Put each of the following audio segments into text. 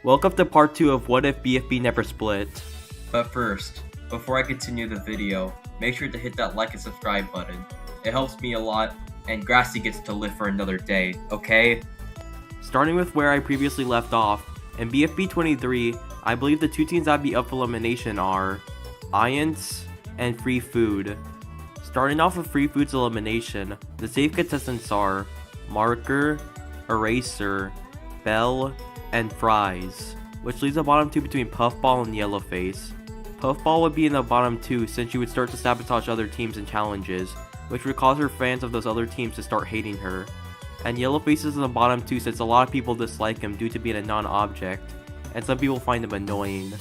Welcome to part 2 of What If BFB Never Split. But first, before I continue the video, make sure to hit that like and subscribe button. It helps me a lot, and Grassy gets to live for another day, okay? Starting with where I previously left off, in BFB 23, I believe the two teams that would be up for elimination are Giants and Free Food. Starting off with Free Food's elimination, the safe contestants are Marker, Eraser, Bell, and Fries, which leaves the bottom two between Puffball and Yellowface. Puffball would be in the bottom two since she would start to sabotage other teams and challenges, which would cause her fans of those other teams to start hating her. And Yellowface is in the bottom two since a lot of people dislike him due to being a non-object, and some people find him annoying.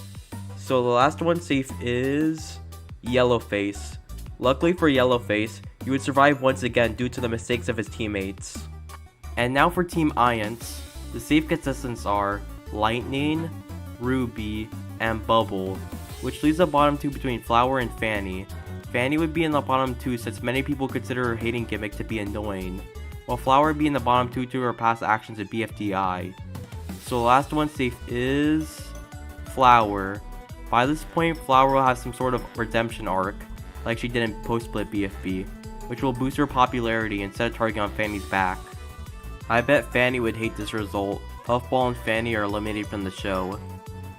So the last one safe is Yellowface. Luckily for Yellowface, he would survive once again due to the mistakes of his teammates. And now for Team Giants. The safe contestants are Lightning, Ruby, and Bubble, which leaves the bottom two between Flower and Fanny. Fanny would be in the bottom two since many people consider her hating gimmick to be annoying, while Flower would be in the bottom two to her past actions at BFDI. So the last one safe is Flower. By this point, Flower will have some sort of redemption arc, like she did in post-split BFB, which will boost her popularity and set a target on Fanny's back. I bet Fanny would hate this result. Puffball and Fanny are eliminated from the show.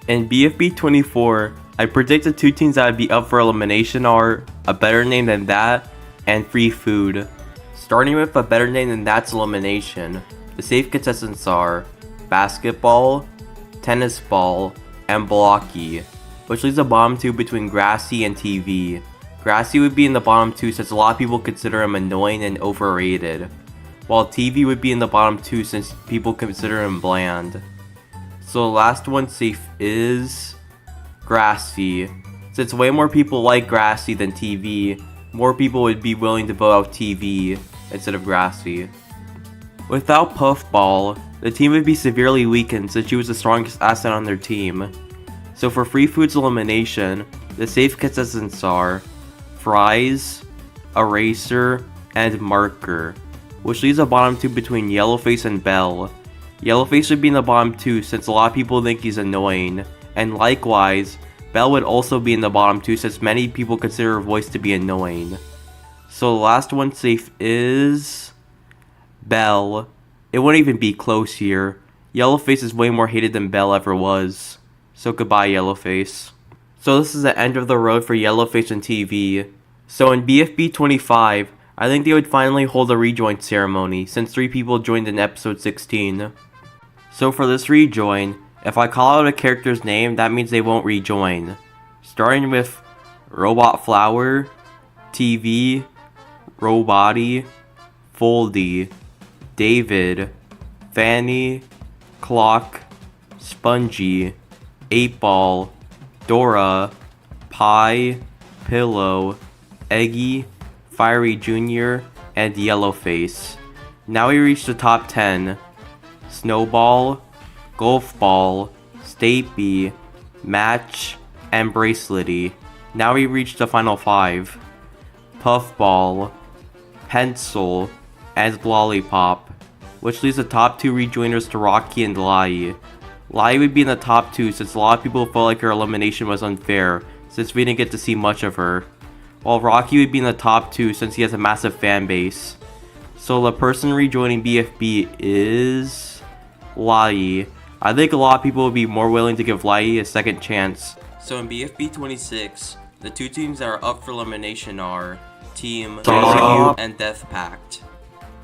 In BFB 24, I predict the two teams that would be up for elimination are A Better Name Than That and Free Food. Starting with A Better Name Than That's elimination, the safe contestants are Basketball, Tennis Ball, and Blocky, which leaves the bottom two between Grassy and TV. Grassy would be in the bottom two since a lot of people consider him annoying and overrated, while TV would be in the bottom two since people consider him bland. So the last one safe is Grassy. Since way more people like Grassy than TV, more people would be willing to vote out TV instead of Grassy. Without Puffball, the team would be severely weakened since she was the strongest asset on their team. So for Free Food's elimination, the safe contestants are Fries, Eraser, and Marker, which leaves a bottom two between Yellowface and Bell. Yellowface would be in the bottom two since a lot of people think he's annoying, and likewise, Bell would also be in the bottom two since many people consider her voice to be annoying. So the last one safe is Bell. It wouldn't even be close here. Yellowface is way more hated than Bell ever was. So goodbye, Yellowface. So this is the end of the road for Yellowface and TV. So in BFB 25, I think they would finally hold a rejoin ceremony since 3 people joined in episode 16. So for this rejoin, if I call out a character's name, that means they won't rejoin. Starting with Robot Flower, TV, Robotty, Foldy, David, Fanny, Clock, Spongy, 8-Ball, Dora, Pie, Pillow, Eggy, Fiery Jr., and Yellowface. Now we reach the top 10. Snowball, Golf Ball, Stapy, Match, and Bracelety. Now we reach the final 5. Puffball, Pencil, and Lollipop, which leaves the top 2 rejoiners to Rocky and Lai. Lai would be in the top 2 since a lot of people felt like her elimination was unfair since we didn't get to see much of her, while Rocky would be in the top 2 since he has a massive fan base. So the person rejoining BFB is Lai. I think a lot of people would be more willing to give Lai a second chance. So in BFB 26, the two teams that are up for elimination are Team Execute and Death Pact.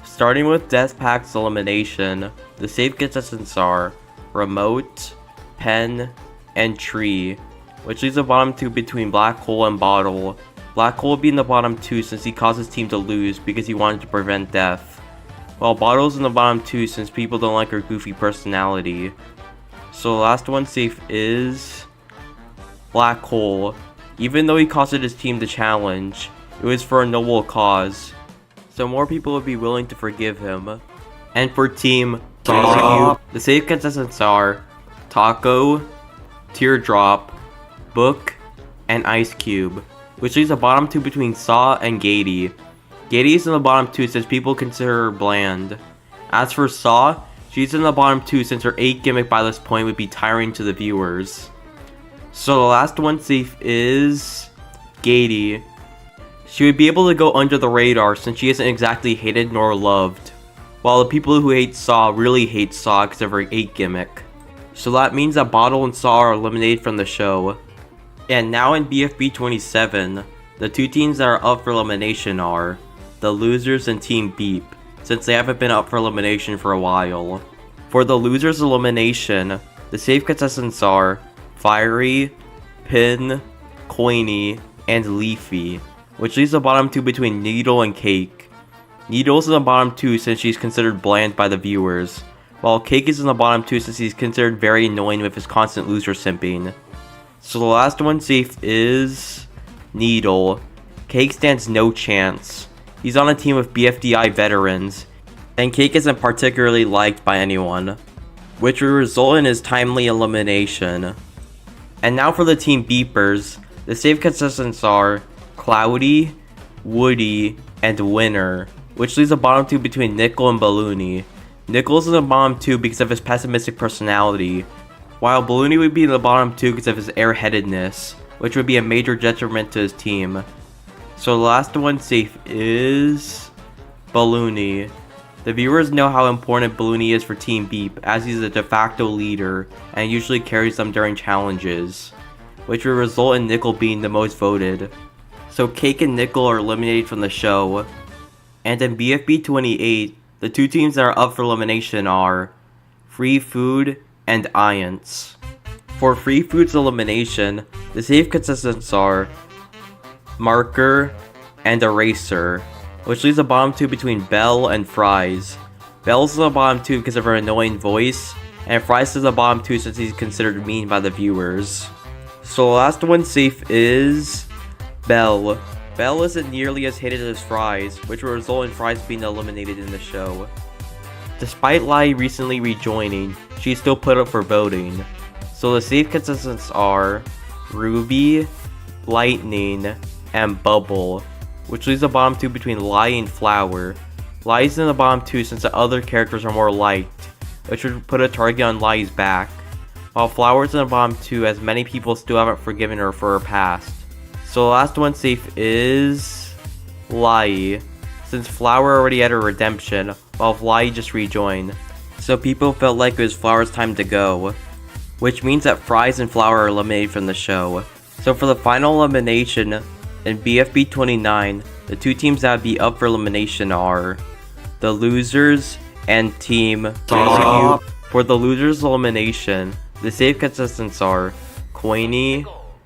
Starting with Death Pact's elimination, the safe contestants are Remote, Pen, and Tree, which leaves the bottom two between Black Hole and Bottle. Black Hole would be in the bottom two since he caused his team to lose because he wanted to prevent death, while Bottle's in the bottom two since people don't like her goofy personality. So the last one safe is Black Hole. Even though he costed his team the challenge, it was for a noble cause, so more people would be willing to forgive him. And for Team Execute, the safe contestants are Taco, Teardrop, Book, and Ice Cube, which leaves the bottom two between Saw and Gady. Gady is in the bottom two since people consider her bland. As for Saw, She's in the bottom 2 since her 8 gimmick by this point would be tiring to the viewers. So the last one safe is Gady. She would be able to go under the radar since she isn't exactly hated nor loved, while the people who hate Saw really hate Saw because of her 8 gimmick. So that means that Bottle and Saw are eliminated from the show. And now in BFB 27, the 2 teams that are up for elimination are the Losers and Team Beep, since they haven't been up for elimination for a while. For the Losers elimination, the safe contestants are Fiery, Pin, Coiny, and Leafy, which leaves the bottom 2 between Needle and Cake. Needle's in the bottom 2 since she's considered bland by the viewers, while Cake is in the bottom 2 since he's considered very annoying with his constant loser simping. So the last one safe is Needle. Cake stands no chance. He's on a team with BFDI veterans, and Cake isn't particularly liked by anyone, which would result in his timely elimination. And now for the Team Beepers, the safe contestants are Cloudy, Woody, and Winner, which leaves the bottom 2 between Nickel and Balloony. Nickel's in the bottom 2 because of his pessimistic personality, while Balloony would be in the bottom 2 because of his airheadedness, which would be a major detriment to his team. So the last one safe is Balloony. The viewers know how important Balloony is for Team Beep, as he's a de facto leader and usually carries them during challenges, which would result in Nickel being the most voted. So Cake and Nickel are eliminated from the show. And in BFB 28, the 2 teams that are up for elimination are Free Food and Iance. For Free Food's elimination, the safe contestants are Marker and Eraser, which leaves the bottom 2 between Belle and Fries. Belle's in the bottom 2 because of her annoying voice, and Fries is the bottom 2 since he's considered mean by the viewers. So the last one safe is Belle. Belle isn't nearly as hated as Fries, which will result in Fries being eliminated in the show. Despite Lai recently rejoining, she's still put up for voting. So the safe contestants are Ruby, Lightning, and Bubble, which leaves the bottom 2 between Lai and Flower. Lai's in the bottom 2 since the other characters are more liked, which would put a target on Lai's back, while Flower's in the bottom 2 as many people still haven't forgiven her for her past. So the last one safe is Lai, since Flower already had her redemption, while Lai just rejoined. So people felt like it was Flower's time to go, which means that Fries and Flower are eliminated from the show. So for the final elimination, in BFB 29, the 2 teams that would be up for elimination are the Losers and Team Stop. For the Losers elimination, the safe contestants are Coiny,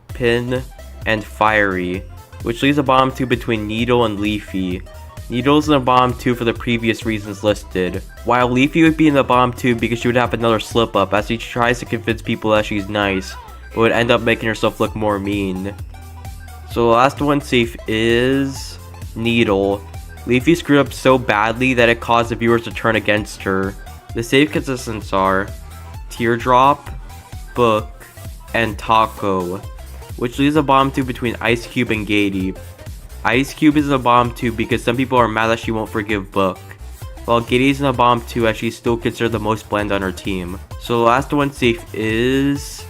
Pin, and Fiery, which leaves the bottom 2 between Needle and Leafy. Needle's in the bottom 2 for the previous reasons listed, while Leafy would be in the bottom 2 because she would have another slip up as she tries to convince people that she's nice, but would end up making herself look more mean. So the last one safe is Needle. Leafy screwed up so badly that it caused the viewers to turn against her. The safe contestants are Teardrop, Book, and Taco, which leaves the bottom 2 between Ice Cube and Gady. Ice Cube is in the bottom 2 because some people are mad that she won't forgive Book, while Gady's in the bottom 2 as she's still considered the most bland on her team. So the last one safe is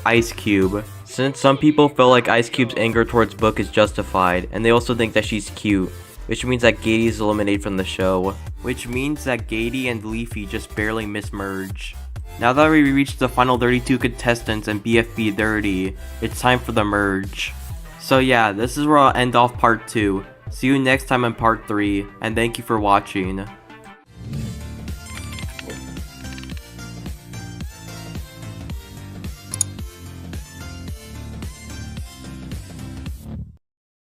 Ice Cube, since some people feel like Ice Cube's anger towards Book is justified, and they also think that she's cute, which means that Gady is eliminated from the show, which means that Gady and Leafy just barely mismerge. Now that we reached the final 32 contestants in BFB 30, it's time for the merge. So yeah, this is where I'll end off part 2. See you next time in part 3, and thank you for watching.